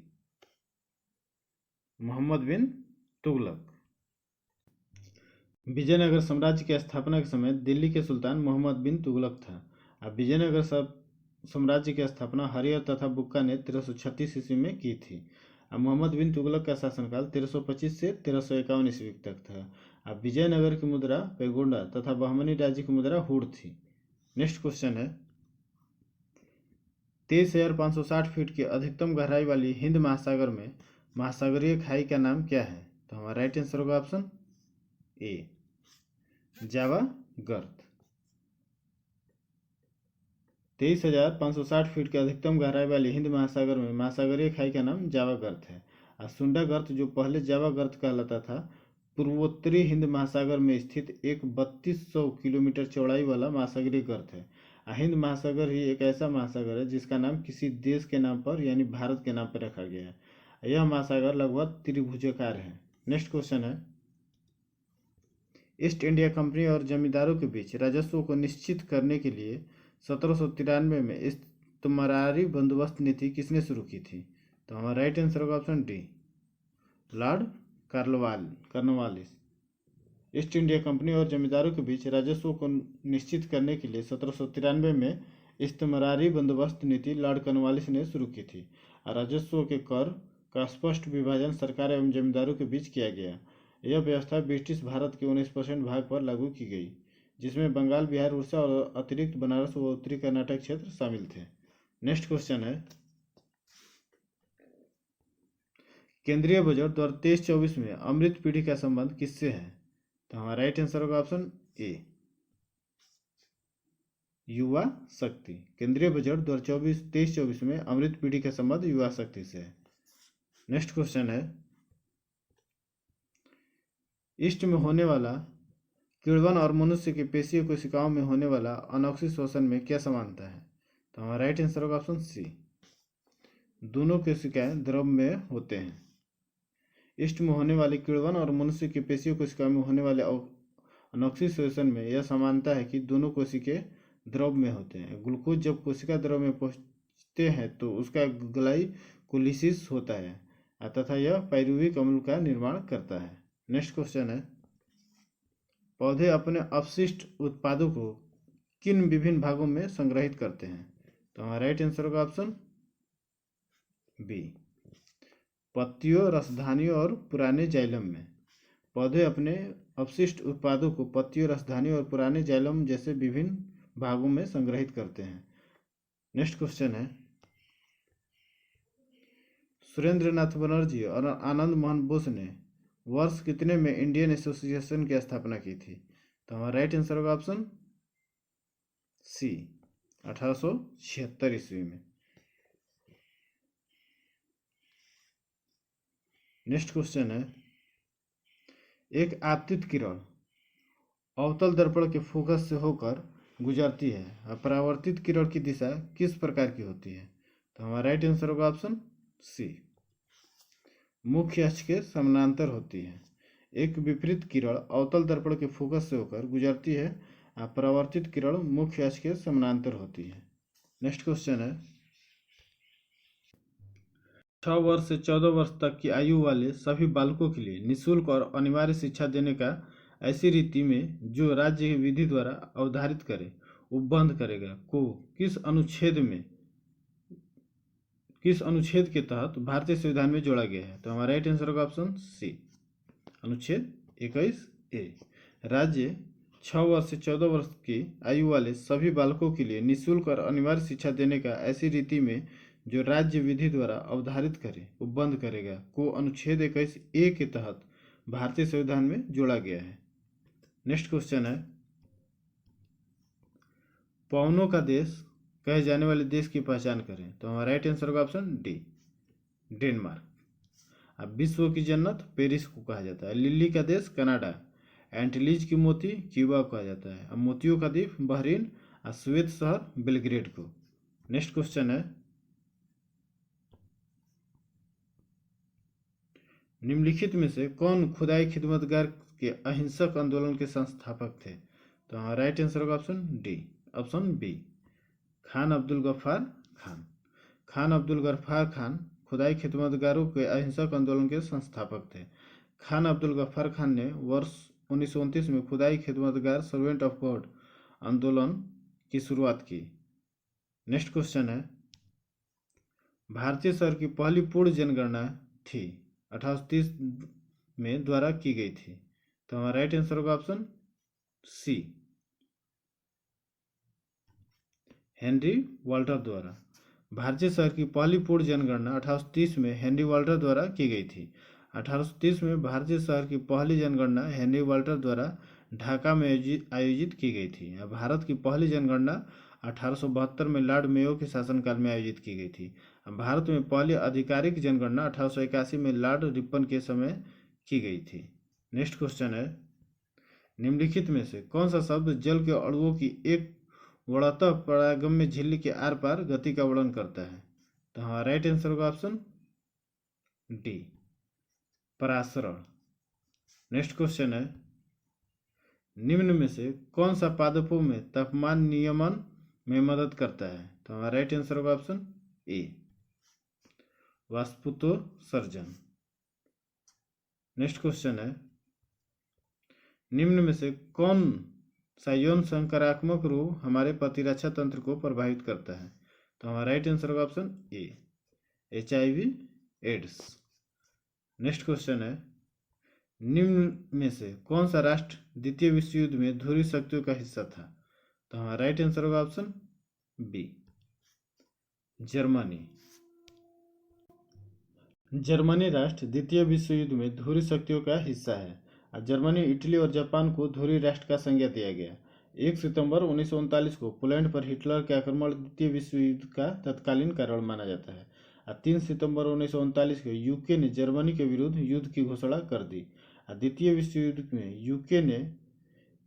मोहम्मद बिन तुगलक। विजयनगर साम्राज्य की स्थापना के समय दिल्ली के सुल्तान मोहम्मद बिन तुगलक था। अब विजयनगर साम्राज्य की स्थापना हरिहर तथा बुक्का ने 1336 ईस्वी में की थी। अब मोहम्मद बिन तुगलक का शासनकाल 1325 से 1351 ईस्वी तक था। अब विजयनगर की मुद्रा पेगोंडा तथा बहमनी राज्य की मुद्रा हुड थी। नेक्स्ट क्वेश्चन है, 23,560 फीट की अधिकतम गहराई वाली हिंद महासागर में महासागरीय खाई का नाम क्या है? तो हमारा राइट आंसर होगा ऑप्शन ए, जावा गर्त। 23,560 फीट की अधिकतम गहराई वाली हिंद महासागर में महासागरीय खाई का नाम जावा गर्त है। सुंडा गर्त, जो पहले जावा गर्त कहलाता था, पूर्वोत्तरी हिंद महासागर में स्थित एक 3200 किलोमीटर चौड़ाई वाला महासागरीय गर्त है। हिंद महासागर ही एक ऐसा महासागर है जिसका नाम किसी देश के नाम पर यानी भारत के नाम पर रखा गया है। यह महासागर लगभग त्रिभुजाकार है। नेक्स्ट क्वेश्चन है, ईस्ट इंडिया कंपनी और जमींदारों के बीच राजस्व को निश्चित करने के लिए 1793 में इस्तमारी बंदोबस्त नीति किसने शुरू की थी? तो हमारा राइट आंसर होगा option D, Lord Cornwallis. East India company और जमींदारों के बीच राजस्व को निश्चित करने के लिए 1793 में इस्तमारी बंदोबस्त नीति लॉर्ड कॉर्नवालिस ने शुरू की थी। राजस्व के कर का स्पष्ट विभाजन सरकार एवं जमींदारों के बीच किया गया। यह व्यवस्था ब्रिटिश भारत के 19% भाग पर लागू की गई, जिसमें बंगाल, बिहार, उड़ीसा और अतिरिक्त बनारस व उत्तरी कर्नाटक क्षेत्र शामिल थे। नेक्स्ट क्वेश्चन है, केंद्रीय बजट 2023-24 में अमृत पीढ़ी का संबंध किससे है? तो हमारा राइट आंसर होगा ऑप्शन ए, युवा शक्ति। केंद्रीय बजट 2023-24 में अमृत पीढ़ी का संबंध युवा शक्ति से है। नेक्स्ट क्वेश्चन है, ईस्ट में होने वाला किण्वन और मनुष्य की पेशीय कोशिकाओं में होने वाला अनोक्सी श्वसन में क्या समानता है? तो हमारा राइट आंसर होगा ऑप्शन सी, दोनों कोशिकाएं द्रव में होते हैं। ईस्ट में होने वाले किण्वन और मनुष्य की पेशीय कोशिकाओं में होने वाले अनोक्सी श्वसन में यह समानता है कि दोनों कोशिकाएं द्रव में होते हैं। ग्लूकोज जब कोशिका द्रव में पहुंचते हैं तो उसका ग्लाइकोलिसिस होता है तथा यह पाइरुविक अम्ल का निर्माण करता है। नेक्स्ट क्वेश्चन है, पौधे अपने अपशिष्ट उत्पादों को किन विभिन्न भागों में संग्रहित करते हैं? तो हमारा राइट आंसर होगा ऑप्शन बी, पत्तियों, रसधानियों और पुराने जाइलम में। पौधे अपने अपशिष्ट उत्पादों को पत्तियों, रसधानियों और पुराने जाइलम जैसे विभिन्न भागों में संग्रहित करते हैं। नेक्स्ट क्वेश्चन है, सुरेंद्रनाथ बनर्जी और आनंद मोहन बोस ने वर्ष कितने में इंडियन एसोसिएशन की स्थापना की थी? तो हमारा राइट आंसर होगा ऑप्शन सी, 1876 ईस्वी में। नेक्स्ट क्वेश्चन है, एक आपतित किरण अवतल दर्पण के फोकस से होकर गुजरती है और परावर्तित किरण की दिशा किस प्रकार की होती है? तो हमारा राइट आंसर होगा ऑप्शन सी, मुख्य अक्ष के समानांतर होती है। एक विपरीत किरण अवतल दर्पण के फोकस से होकर गुजरती है और परावर्तित किरण मुख्य अक्ष के समानांतर होती है। नेक्स्ट क्वेश्चन है, 6 वर्ष से 14 वर्ष तक की आयु वाले सभी बालकों के लिए निःशुल्क और अनिवार्य शिक्षा देने का ऐसी रीति में जो राज्य की विधि द्वारा अवधारित करे उपबंध करेगा को किस अनुच्छेद के तहत भारतीय संविधान में जोड़ा गया है? तो हमारा राइट आंसर होगा ऑप्शन सी, अनुच्छेद 21A। राज्य 6 वर्ष से 14 वर्ष की आयु वाले सभी बालकों के लिए निःशुल्क और अनिवार्य शिक्षा देने का ऐसी रीति में जो राज्य विधि द्वारा अवधारित करे उपबंध करेगा को अनुच्छेद 21A के तहत भारतीय संविधान में जोड़ा गया है। नेक्स्ट क्वेश्चन है, पवनों का देश कहे जाने वाले देश की पहचान करें। तो हमारा राइट आंसर होगा ऑप्शन डी, डेनमार्क। अब विश्व की जन्नत पेरिस को कहा जाता है। लिली का देश कनाडा, एंटीलीज की मोती क्यूबा को कहा जाता है। अब मोतियों का द्वीप बहरीन और श्वेत शहर बेलग्रेड को। नेक्स्ट क्वेश्चन है, निम्नलिखित में से कौन खुदाई खिदमतगार के अहिंसक आंदोलन के संस्थापक थे? तो हमारा राइट आंसर होगा option D, option B, Khan Abdul Ghaffar Khan. Khan Abdul Ghaffar Khan खुदाई खिदमतगारों के अहिंसक आंदोलन के संस्थापक थे। खान अब्दुल गफ्फार खान ने वर्ष 1929 में खुदाई खिदमतगार सर्वेंट ऑफ गॉड आंदोलन की शुरुआत की। नेक्स्ट क्वेश्चन है, भारतीय शहर की पहली पूर्ण जनगणना थी 1830 में द्वारा की गई थी। तो हमारा राइट आंसर होगा ऑप्शन सी, हेनरी वाल्टर द्वारा। भारतीय शहर की पहली पूर्ण जनगणना 1830 में हेनरी वाल्टर द्वारा की गई थी। 1830 में भारतीय शहर की पहली जनगणना हेनरी वाल्टर द्वारा ढाका में आयोजित की गई थी। भारत की पहली जनगणना 1872 में लॉर्ड मेयो के शासनकाल में आयोजित की गई थी। भारत में पहली आधिकारिक जनगणना 1881 में लॉर्ड रिपन के समय की गई थी। नेक्स्ट क्वेश्चन है, निम्नलिखित में से कौन सा शब्द जल के अणुओं की एक वड़तः परागम्य झिल्ली के आर पार गति का वर्णन करता है? तो हमारा राइट आंसर होगा ऑप्शन डी, परासरण। नेक्स्ट क्वेश्चन है, निम्न में से कौन सा पादपों में तापमान नियमन में मदद करता है? तो हमारा राइट आंसर होगा ऑप्शन ए, वाष्पोत्सर्जन। नेक्स्ट क्वेश्चन है, निम्न में से कौन सा यौन संक्रामक रोग हमारे प्रतिरक्षा तंत्र को प्रभावित करता है? तो हमारा राइट आंसर होगा option A, HIV AIDS. Next question है, निम्न में से कौन सा राष्ट्र द्वितीय विश्व युद्ध में ध्रुवीय शक्तियों का हिस्सा था? तो हमारा राइट आंसर होगा ऑप्शन बी, जर्मनी। जर्मनी राष्ट्र द्वितीय विश्व युद्ध में ध्रुवीय शक्तियों का हिस्सा है। जर्मनी, इटली और जापान को ध्रुवीय राष्ट्र का संज्ञा दिया गया। 1 सितंबर 1939 को पोलैंड पर हिटलर के आक्रमण द्वितीय विश्व युद्ध का तत्कालीन कारण माना जाता है। 3 सितंबर 1939 को यूके ने जर्मनी के विरुद्ध युद्ध की घोषणा कर दी। द्वितीय विश्व युद्ध में यूके ने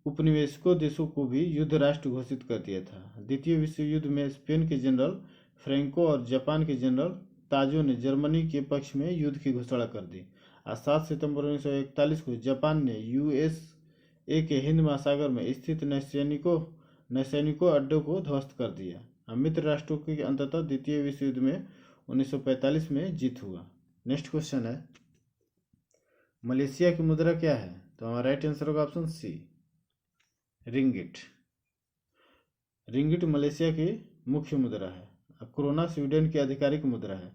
उपनिवेशकों देशों को भी युद्ध राष्ट्र घोषित कर दिया था। द्वितीय विश्व युद्ध में स्पेन के जनरल फ्रैंको और जापान के जनरल ताजो ने जर्मनी के पक्ष में युद्ध की घोषणा कर दी। 7 सितंबर 1941 को जापान ने यूएसए के हिंद महासागर में स्थित नौसैनिकों अड्डों को ध्वस्त कर दिया। मित्र राष्ट्रों की अंततः द्वितीय विश्व युद्ध में 1945 में जीत हुआ। नेक्स्ट क्वेश्चन है, मलेशिया की मुद्रा क्या है? तो हमारा राइट आंसर होगा option C, ringgit. Ringgit Malaysia की मुख्य मुद्रा है। क्रोना स्वीडन की आधिकारिक मुद्रा है।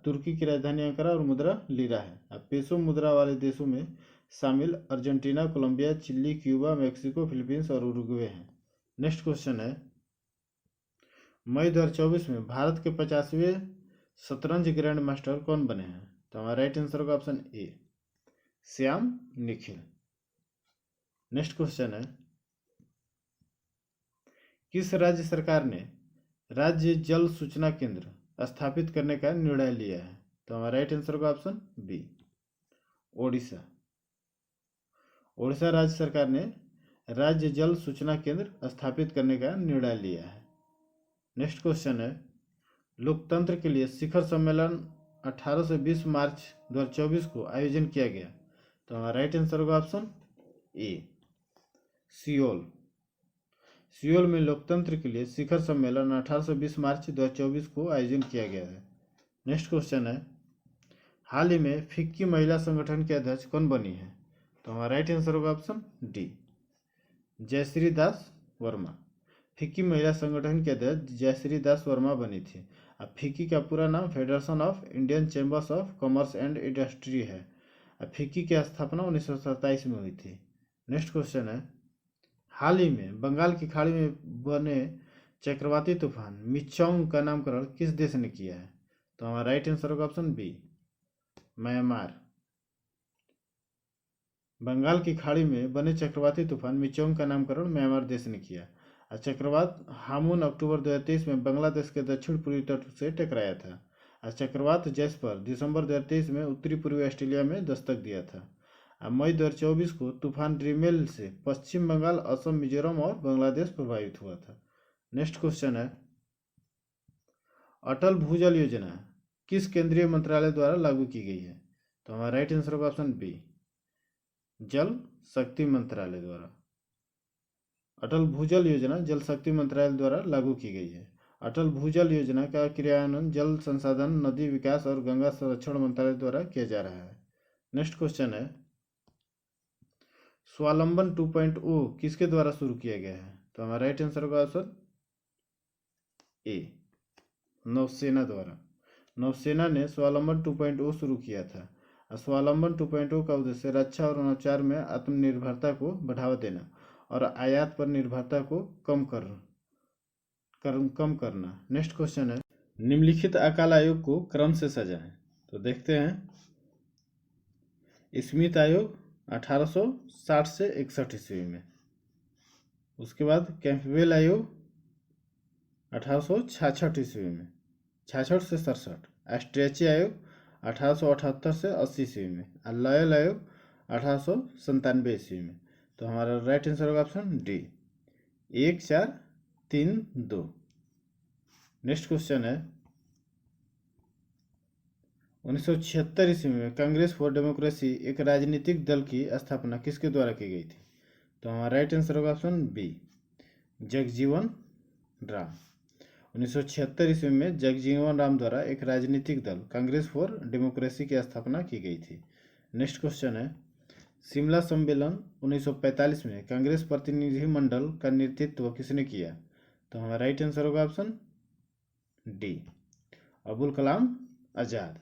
तुर्की की राजधानी अंकारा और मुद्रा लीरा है। पेसो मुद्रा वाले देशों में शामिल Argentina, Colombia, Chile, Cuba, Mexico, Philippines और उरुग्वे हैं। नेक्स्ट क्वेश्चन है, मई 2024 में भारत के 50वें शतरंज ग्रैंड मास्टर कौन बने हैं? तो हमारा राइट आंसर होगा ऑप्शन ए, श्याम निखिल। नेक्स्ट क्वेश्चन है, किस राज्य सरकार ने राज्य जल सूचना केंद्र स्थापित करने का निर्णय लिया है? तो हमारा राइट आंसर होगा ऑप्शन बी, ओडिशा। ओडिशा राज्य सरकार ने राज्य जल सूचना केंद्र स्थापित करने का निर्णय लिया है। नेक्स्ट क्वेश्चन है, लोकतंत्र के लिए शिखर सम्मेलन 18 से 20 मार्च 2024 को आयोजन किया गया। तो हमारा राइट आंसर होगा ऑप्शन ए, सियोल। सियोल में लोकतंत्र के लिए शिखर सम्मेलन 18 से 20 मार्च 2024 को आयोजन किया गया है। नेक्स्ट क्वेश्चन है, हाल ही में फिक्की महिला संगठन के अध्यक्ष कौन बनी है? तो हमारा राइट आंसर होगा ऑप्शन डी, जयश्री दास वर्मा। फिक्की महिला संगठन के अध्यक्ष जयश्री दास वर्मा बनी थी। अब फिक्की का पूरा नाम federation of Indian chambers of commerce and industry है। अब फिक्की की स्थापना 1927 में हुई थी। नेक्स्ट क्वेश्चन है, हाल ही में बंगाल की खाड़ी में बने चक्रवाती तूफान मिचोंग का नामकरण किस देश ने किया है? तो हमारा राइट आंसर होगा ऑप्शन बी, म्यांमार। बंगाल की खाड़ी में बने चक्रवाती तूफान मिचोंग का नामकरण म्यांमार देश ने किया। चक्रवात हामून अक्टूबर 2023 में बांग्लादेश के दक्षिण पूर्वी तट से टकराया था। चक्रवात जैस्पर दिसंबर 2023 में उत्तरी पूर्वी ऑस्ट्रेलिया में दस्तक दिया था। मई 2024 को तूफान ड्रीमेल से पश्चिम बंगाल, असम, मिजोरम और बांग्लादेश प्रभावित हुआ था। नेक्स्ट क्वेश्चन है, अटल भूजल योजना किस केंद्रीय मंत्रालय द्वारा लागू की गई है? तो हमारा राइट आंसर होगा ऑप्शन बी, जल शक्ति मंत्रालय द्वारा। अटल भूजल योजना जल शक्ति मंत्रालय द्वारा लागू की गई है। अटल भूजल योजना का क्रियान्वयन जल संसाधन, नदी विकास और गंगा संरक्षण मंत्रालय द्वारा किया जा रहा है। नेक्स्ट क्वेश्चन है, स्वावलंबन 2.0 किसके द्वारा शुरू किया गया है? तो हमारा राइट आंसर होगा ऑप्शन ए, नौसेना द्वारा। नौसेना ने स्वावलंबन 2.0 शुरू किया था। स्वावलंबन 2.0 का उद्देश्य रक्षा और नवाचार में आत्मनिर्भरता को बढ़ावा देना और आयात पर निर्भरता को कम करना। नेक्स्ट क्वेश्चन है, निम्नलिखित अकाल आयोग को क्रम से सजाएं। तो देखते हैं, स्मिथ आयोग 1860 से 61 ईस्वी में। उसके बाद कैंपबेल आयोग 1866 ईस्वी में, 66 से 67। स्ट्रेची आयोग 1878 से 80 ईस्वी में। और लॉयल आयोग 1897 ईस्वी में। तो हमारा राइट आंसर होगा ऑप्शन डी, 1 4 3 2। नेक्स्ट क्वेश्चन है, 1976 ईस्वी में कांग्रेस फॉर डेमोक्रेसी एक राजनीतिक दल की स्थापना किसके द्वारा की गई थी? तो हमारा राइट आंसर होगा ऑप्शन बी, जगजीवन राम। 1976 ईस्वी में जगजीवन राम द्वारा एक राजनीतिक दल कांग्रेस फॉर डेमोक्रेसी की स्थापना की गई थी। नेक्स्ट क्वेश्चन है, शिमला सम्मेलन 1945 में कांग्रेस प्रतिनिधि मंडल का नेतृत्व किसने किया? तो हमारा राइट आंसर होगा ऑप्शन डी, अबुल कलाम आज़ाद।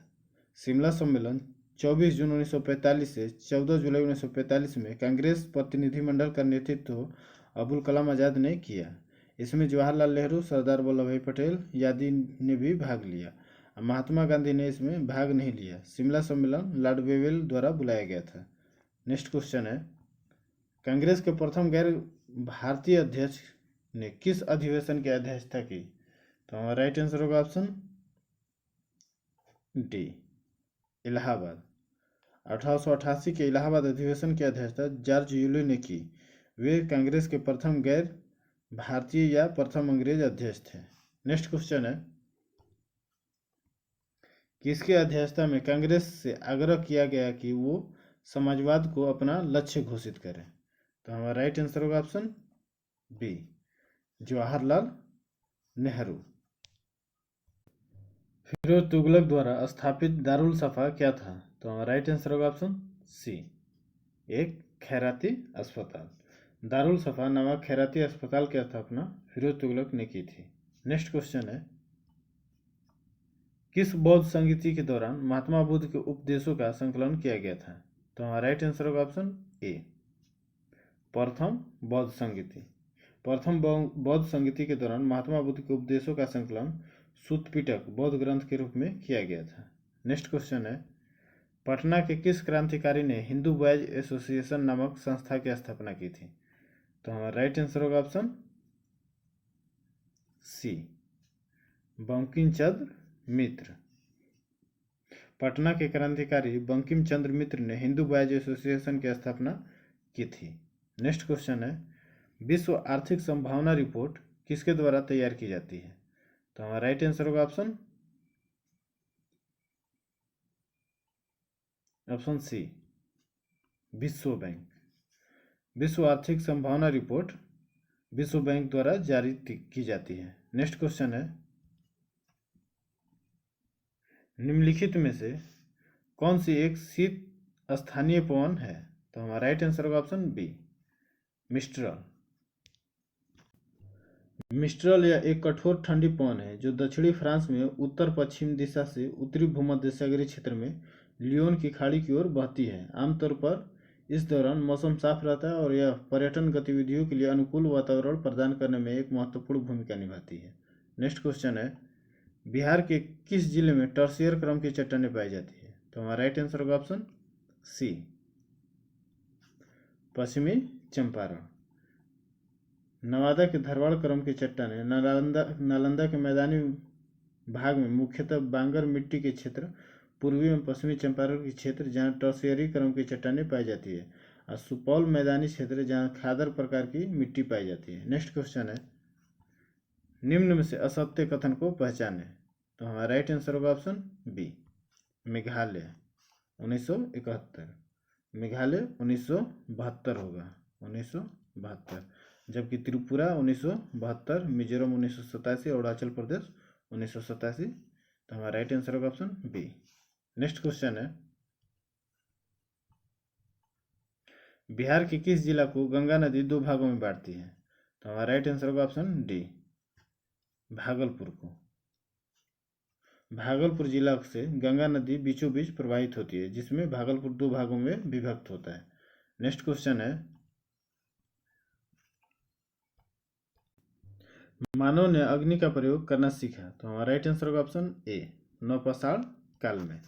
शिमला सम्मेलन 24 जून 1945 से 14 जुलाई 1945 में कांग्रेस प्रतिनिधिमंडल का नेतृत्व अबुल कलाम आज़ाद ने किया। इसमें जवाहरलाल नेहरू, सरदार वल्लभ भाई पटेल आदि ने भी भाग लिया। महात्मा गांधी ने इसमें भाग नहीं लिया। शिमला सम्मेलन लॉर्ड वेवेल द्वारा बुलाया गया था। नेक्स्ट क्वेश्चन है, कांग्रेस के प्रथम गैर भारतीय अध्यक्ष ने किस अधिवेशन की अध्यक्षता की? तो हमारा राइट आंसर होगा ऑप्शन डी, इलाहाबाद। 1888 के इलाहाबाद अधिवेशन की अध्यक्षता जॉर्ज यूले ने की। वे कांग्रेस के प्रथम गैर भारतीय या प्रथम अंग्रेज अध्यक्ष थे। नेक्स्ट क्वेश्चन है, किसके अध्यक्षता में कांग्रेस से आग्रह किया गया कि वो समाजवाद को अपना लक्ष्य घोषित करें? तो हमारा राइट आंसर होगा ऑप्शन बी, जवाहरलाल नेहरू। फिरोज तुगलक द्वारा स्थापित दारुल सफा क्या था? तो हमारा राइट आंसर होगा ऑप्शन सी, एक खैराती अस्पताल। दारुल सफा नामक खैराती अस्पताल की स्थापना फिरोज तुगलक ने की थी। नेक्स्ट क्वेश्चन है, किस बौद्ध संगीति के दौरान महात्मा बुद्ध के उपदेशों का संकलन किया गया था? तो हमारा राइट आंसर होगा ऑप्शन ए, प्रथम बौद्ध संगीति। प्रथम बौद्ध संगीति के दौरान महात्मा बुद्ध के उपदेशों का संकलन सूत पिटक बौद्ध ग्रंथ के रूप में किया गया था। नेक्स्ट क्वेश्चन है, पटना के किस क्रांतिकारी ने हिंदू बॉयज एसोसिएशन नामक संस्था की स्थापना की थी? तो हमारा राइट आंसर होगा ऑप्शन सी, बंकिम चंद्र मित्र। पटना के क्रांतिकारी बंकिम चंद्र मित्र ने हिंदू बॉयज एसोसिएशन की स्थापना की थी। नेक्स्ट क्वेश्चन है, विश्व आर्थिक संभावना रिपोर्ट किसके द्वारा तैयार की जाती है? तो हमारा राइट आंसर होगा ऑप्शन सी, विश्व बैंक। विश्व आर्थिक संभावना रिपोर्ट विश्व बैंक द्वारा जारी की जाती है। नेक्स्ट क्वेश्चन है, निम्नलिखित में से कौन सी एक शीत स्थानीय पवन है? तो हमारा राइट आंसर होगा ऑप्शन बी, मिस्ट्रल। मिस्ट्रल यह एक कठोर ठंडी पवन है जो दक्षिणी फ्रांस में उत्तर पश्चिम दिशा से उत्तरी भूमध्य सागरीय क्षेत्र में लियोन की खाड़ी की ओर बहती है। आमतौर पर इस दौरान मौसम साफ रहता है और यह पर्यटन गतिविधियों के लिए अनुकूल वातावरण प्रदान करने में एक महत्वपूर्ण भूमिका निभाती है। नेक्स्ट क्वेश्चन है, बिहार के किस जिले में टर्शियर क्रम की चट्टानें पाई जाती है? तो हमारा राइट आंसर होगा ऑप्शन सी, पश्चिमी चंपारण। नवादा के धरवाड़ क्रम की चट्टानें नालंदा के मैदानी भाग में मुख्यतः बांगर मिट्टी के क्षेत्र, पूर्वी एवं पश्चिमी चंपारण के क्षेत्र जहाँ टर्शियरी क्रम की चट्टानें पाई जाती है, और सुपौल मैदानी क्षेत्र जहाँ खादर प्रकार की मिट्टी पाई जाती है। नेक्स्ट क्वेश्चन है, निम्न में से असत्य कथन को पहचाने। तो हमारा राइट आंसर होगा ऑप्शन बी, मेघालय 1971। मेघालय 1972 होगा, 1972। जबकि त्रिपुरा 1972, मिजोरम 1987, अरुणाचल प्रदेश 1987। तो हमारा राइट आंसर होगा ऑप्शन बी। नेक्स्ट क्वेश्चन है, बिहार के किस जिला को गंगा नदी दो भागों में बांटती है? तो हमारा राइट आंसर होगा ऑप्शन डी, भागलपुर को। भागलपुर जिला से गंगा नदी बीचों बीच प्रवाहित होती है, जिसमें भागलपुर दो भागों में विभक्त होता है। नेक्स्ट क्वेश्चन है, मानव ने अग्नि का प्रयोग करना सीखा। तो हमारा राइट आंसर होगा ऑप्शन ए, नौपाषाण काल में।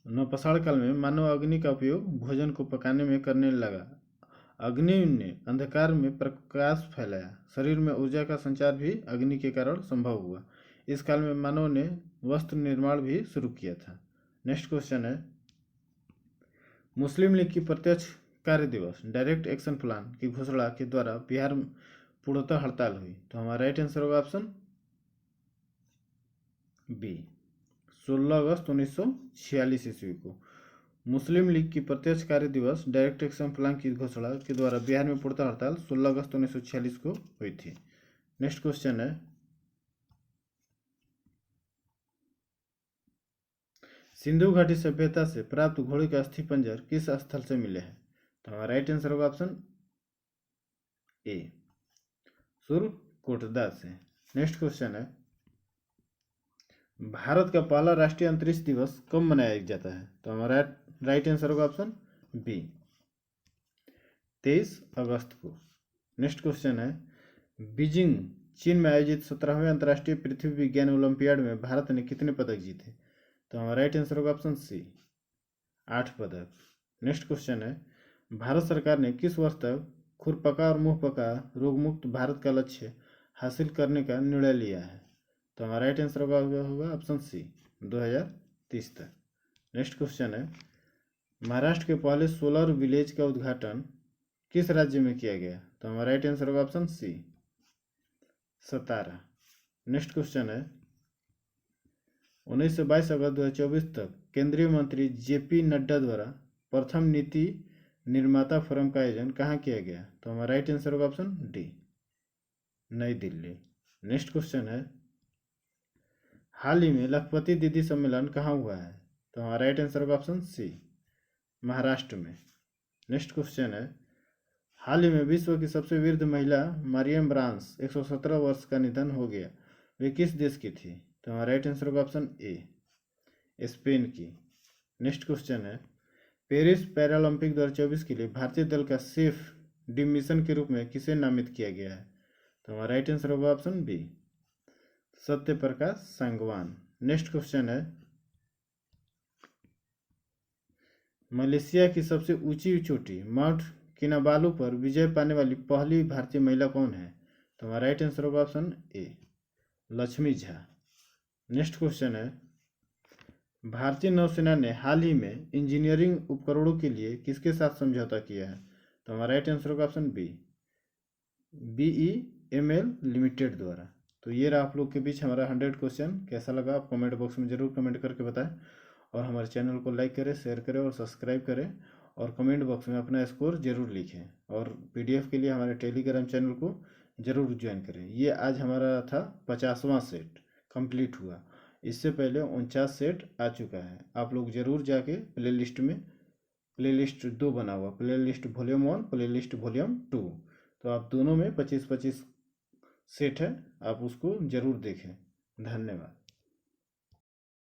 नौपाषाण काल में मानव अग्नि का उपयोग भोजन को पकाने में करने लगा। अग्नि ने अंधकार में प्रकाश फैलाया। शरीर में ऊर्जा का संचार भी अग्नि के कारण संभव हुआ। इस काल में मानव ने वस्त्र निर्माण भी शुरू किया था। नेक्स्ट क्वेश्चन है, मुस्लिम लीग की प्रत्यक्ष कार्य दिवस डायरेक्ट एक्शन प्लान की घोषणा के द्वारा बिहार में पूर्णतः हड़ताल हुई। तो हमारा राइट आंसर होगा ऑप्शन बी, 16 अगस्त 1946 ईस्वी को मुस्लिम लीग की प्रत्यक्ष कार्य दिवस डायरेक्ट एक्शन प्लान की घोषणा के द्वारा बिहार में पूर्णतः हड़ताल 16 अगस्त 1946 को हुई थी। नेक्स्ट क्वेश्चन है, सिंधु घाटी सभ्यता से प्राप्त घोड़े के अस्थि पंजर किस स्थल से मिले हैं? तो हमारा राइट आंसर होगा ऑप्शन ए, सुरकोटदा से। नेक्स्ट क्वेश्चन है, भारत का पहला राष्ट्रीय अंतरिक्ष दिवस कब मनाया जाता है? तो हमारा राइट आंसर होगा ऑप्शन बी, 23 अगस्त को। नेक्स्ट क्वेश्चन है, बीजिंग चीन में आयोजित 17वें अंतर्राष्ट्रीय पृथ्वी विज्ञान ओलंपियाड में भारत ने कितने पदक जीते? तो हमारा राइट आंसर होगा ऑप्शन सी, 8 पदक। नेक्स्ट क्वेश्चन है, भारत सरकार ने किस वर्ष तक खुरपका और मुंहपका रोगमुक्त भारत का लक्ष्य हासिल करने का निर्णय लिया है? तो हमारा राइट आंसर होगा ऑप्शन सी, 2030 तक। नेक्स्ट क्वेश्चन है, महाराष्ट्र के पहले सोलर विलेज का उद्घाटन किस राज्य में किया गया? तो हमारा राइट आंसर होगा ऑप्शन सी, सतारा। नेक्स्ट क्वेश्चन है, 19 से 22 अगस्त 2024 तक केंद्रीय मंत्री जेपी नड्डा द्वारा प्रथम नीति निर्माता फोरम का आयोजन कहाँ किया गया? तो हमारा राइट आंसर होगा ऑप्शन डी, नई दिल्ली। नेक्स्ट क्वेश्चन है, हाल ही में लखपति दीदी सम्मेलन कहाँ हुआ है? तो हमारा राइट आंसर होगा ऑप्शन सी, महाराष्ट्र में। नेक्स्ट क्वेश्चन है, हाल ही में विश्व की सबसे वृद्ध महिला मरियम ब्रांस 117 वर्ष का निधन हो गया, वे किस देश की थी? तो हमारा राइट आंसर होगा ऑप्शन ए, स्पेन की। नेक्स्ट क्वेश्चन है, पेरिस पैरालंपिक 2024 के लिए भारतीय दल का सेफ डी मिशन के रूप में किसे नामित किया गया है? तो हमारा राइट आंसर होगा option B, Satya Prakash Sangwan. Next question है, मलेशिया की सबसे ऊंची चोटी माउंट किनाबालू पर विजय पाने वाली पहली भारतीय महिला कौन है? तो हमारा राइट आंसर होगा ऑप्शन ए, लक्ष्मी झा। नेक्स्ट क्वेश्चन है, भारतीय नौसेना ने हाल ही में इंजीनियरिंग उपकरणों के लिए किसके साथ समझौता किया है? तो हमारा राइट आंसर होगा ऑप्शन बी, BEML लिमिटेड द्वारा। तो ये रहा आप लोग के बीच हमारा 100 क्वेश्चन। कैसा लगा आप कमेंट बॉक्स में जरूर कमेंट करके बताएं, और हमारे चैनल को लाइक करें, शेयर करें और सब्सक्राइब करें, और कमेंट बॉक्स में अपना स्कोर जरूर लिखें, और PDF के लिए हमारे टेलीग्राम चैनल को जरूर ज्वाइन करें। ये आज हमारा था 50वां सेट कंप्लीट हुआ, इससे पहले 49 सेट आ चुका है। आप लोग जरूर जाके प्लेलिस्ट में, प्लेलिस्ट 2 बना हुआ, प्लेलिस्ट वॉल्यूम 1, प्लेलिस्ट वॉल्यूम 2, तो आप दोनों में 25-25 सेट है, आप उसको जरूर देखें। धन्यवाद।